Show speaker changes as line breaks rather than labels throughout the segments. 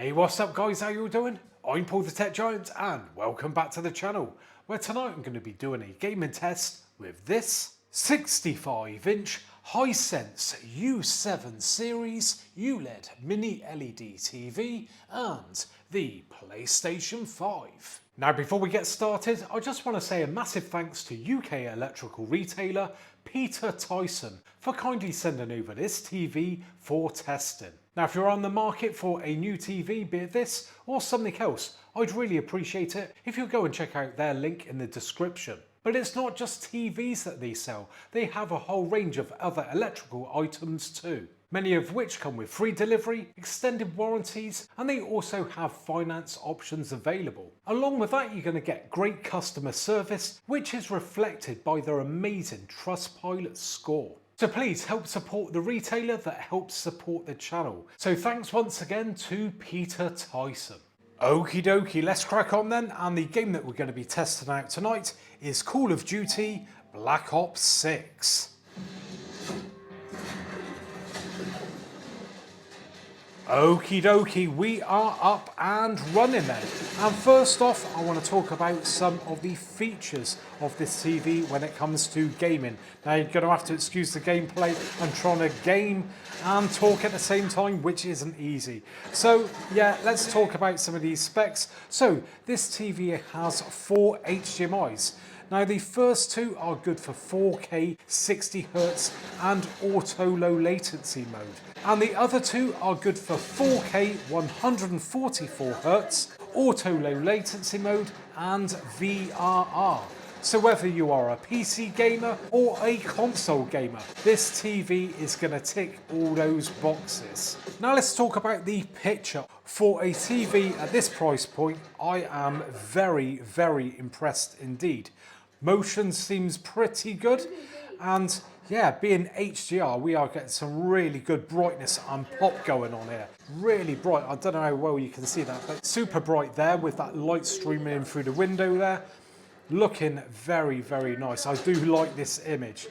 Hey, what's up guys, how you all doing? I'm Paul the Tech Giant and welcome back to the channel, where tonight I'm going to be doing a gaming test with this 65-inch Hisense U7 Series ULED Mini-LED TV and the PlayStation 5. Now before we get started, I just want to say a massive thanks to UK electrical retailer Peter Tyson for kindly sending over this TV for testing. Now if you're on the market for a new TV, be it this or something else, I'd really appreciate it if you go and check out their link in the description. But it's not just TVs that they sell, they have a whole range of other electrical items too. Many of which come with free delivery, extended warranties, and they also have finance options available. Along with that, you're going to get great customer service, which is reflected by their amazing Trustpilot score. So please help support the retailer that helps support the channel. So thanks once again to Peter Tyson. Okie dokie, let's crack on then, and the game that we're going to be testing out tonight is Call of Duty Black Ops 6. Okie dokie, we are up and running then. And first off, I want to talk about some of the features of this TV when it comes to gaming. Now you're going to have to excuse the gameplay. I'm trying to game and talk at the same time, which isn't easy. So yeah, let's talk about some of these specs. So this TV has 4 HDMIs. Now the first two are good for 4K 60Hz and auto low latency mode. And the other two are good for 4K 144Hz, auto low latency mode and VRR. So whether you are a PC gamer or a console gamer, this TV is going to tick all those boxes. Now let's talk about the picture. For a TV at this price point, I am very, very impressed indeed. Motion seems pretty good, and yeah, being HDR, we are getting some really good brightness and pop going on here. Really bright. I don't know how well you can see that, but super bright there with that light streaming in through the window there. Looking very, very nice. I do like this image.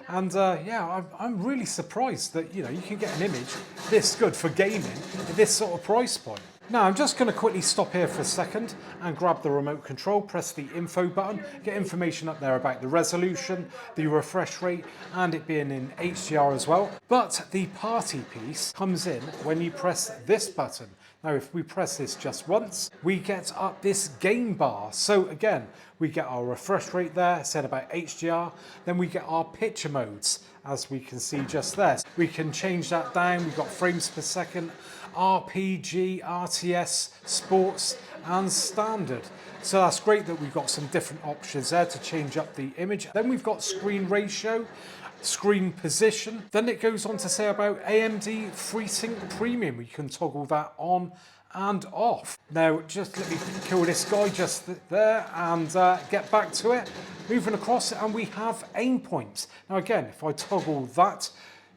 And yeah, I'm really surprised that, you know, you can get an image this good for gaming at this sort of price point. Now I'm just going to quickly stop here for a second and grab the remote control, press the info button, get information up there about the resolution, the refresh rate, and it being in HDR as well. But the party piece comes in when you press this button. Now if we press this just once, we get up this game bar. So again, we get our refresh rate there, set about HDR, then we get our picture modes, as we can see just there. We can change that down, we've got frames per second, RPG, RTS, sports and standard. So that's great that we've got some different options there to change up the image. Then we've got screen ratio, screen position. Then it goes on to say about AMD FreeSync Premium. We can toggle that on and off. Now just let me kill this guy just there and get back to it. Moving across, and we have aim points. Now again, if I toggle that,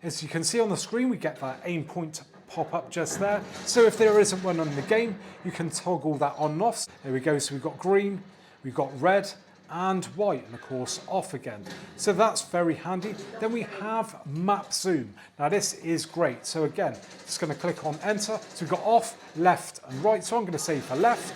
as you can see on the screen, we get that aim point pop up just there. So if there isn't one on the game, you can toggle that on and off. There we go, so we've got green, we've got red and white, and of course off again. So that's very handy. Then we have map zoom. Now this is great. So again, just going to click on enter. So we've got off, left and right. So I'm going to say for left,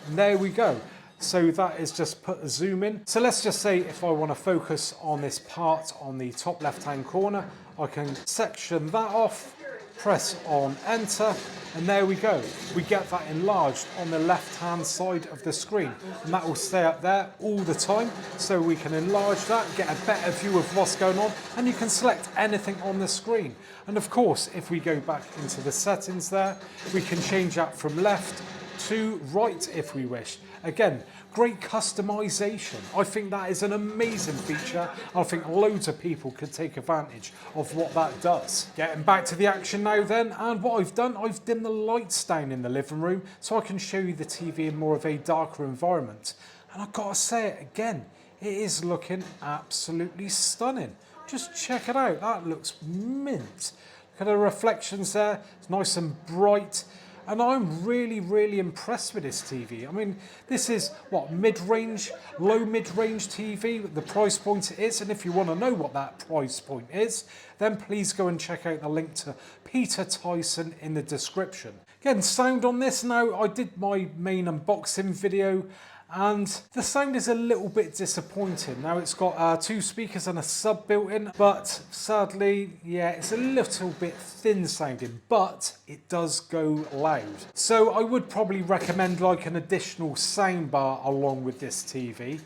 and there we go. So that is just put a zoom in. So let's just say if I want to focus on this part on the top left hand corner, I can section that off, press on enter, and there we go. We get that enlarged on the left hand side of the screen, and that will stay up there all the time. So we can enlarge that, get a better view of what's going on, and you can select anything on the screen. And of course, if we go back into the settings there, we can change that from left to right if we wish. Again, great customization. I think that is an amazing feature. I think loads of people could take advantage of what that does. Getting back to the action now then, and what I've done, I've dimmed the lights down in the living room so I can show you the TV in more of a darker environment. And I've got to say it again, it is looking absolutely stunning. Just check it out, that looks mint. Look at the reflections there, it's nice and bright. And I'm really, really impressed with this TV. I mean, this is what, mid-range, low mid-range TV, the price point it is. And if you want to know what that price point is, then please go and check out the link to Peter Tyson in the description. Again, sound on this now, I did my main unboxing video and the sound is a little bit disappointing. Now it's got 2 speakers and a sub built in, but sadly, yeah, it's a little bit thin sounding, but it does go loud. So I would probably recommend like an additional sound bar along with this TV.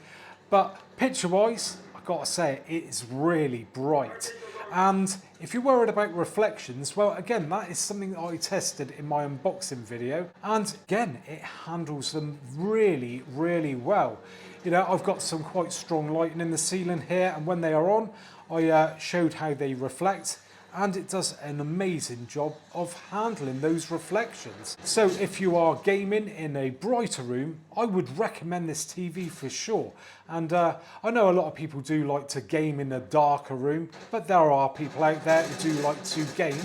But picture wise, I've got to say it is really bright. And if you're worried about reflections, well, again, that is something that I tested in my unboxing video. And again, it handles them really, really well. You know, I've got some quite strong lighting in the ceiling here, and when they are on, I showed how they reflect, and it does an amazing job of handling those reflections. So if you are gaming in a brighter room, I would recommend this TV for sure. And I know a lot of people do like to game in a darker room, but there are people out there who do like to game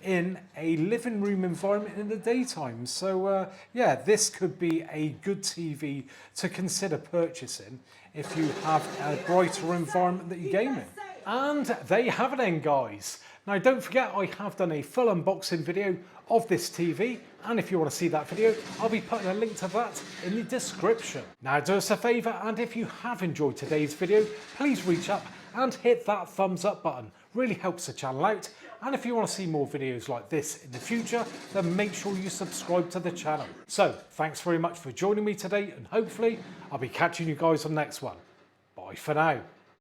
in a living room environment in the daytime. So yeah, this could be a good TV to consider purchasing if you have a brighter environment that you game in. And there you have it then, guys. Now don't forget, I have done a full unboxing video of this TV, and if you want to see that video, I'll be putting a link to that in the description. Now do us a favour, and if you have enjoyed today's video, please reach up and hit that thumbs up button. Really helps the channel out, and if you want to see more videos like this in the future, then make sure you subscribe to the channel. So thanks very much for joining me today, and hopefully I'll be catching you guys on the next one. Bye for now.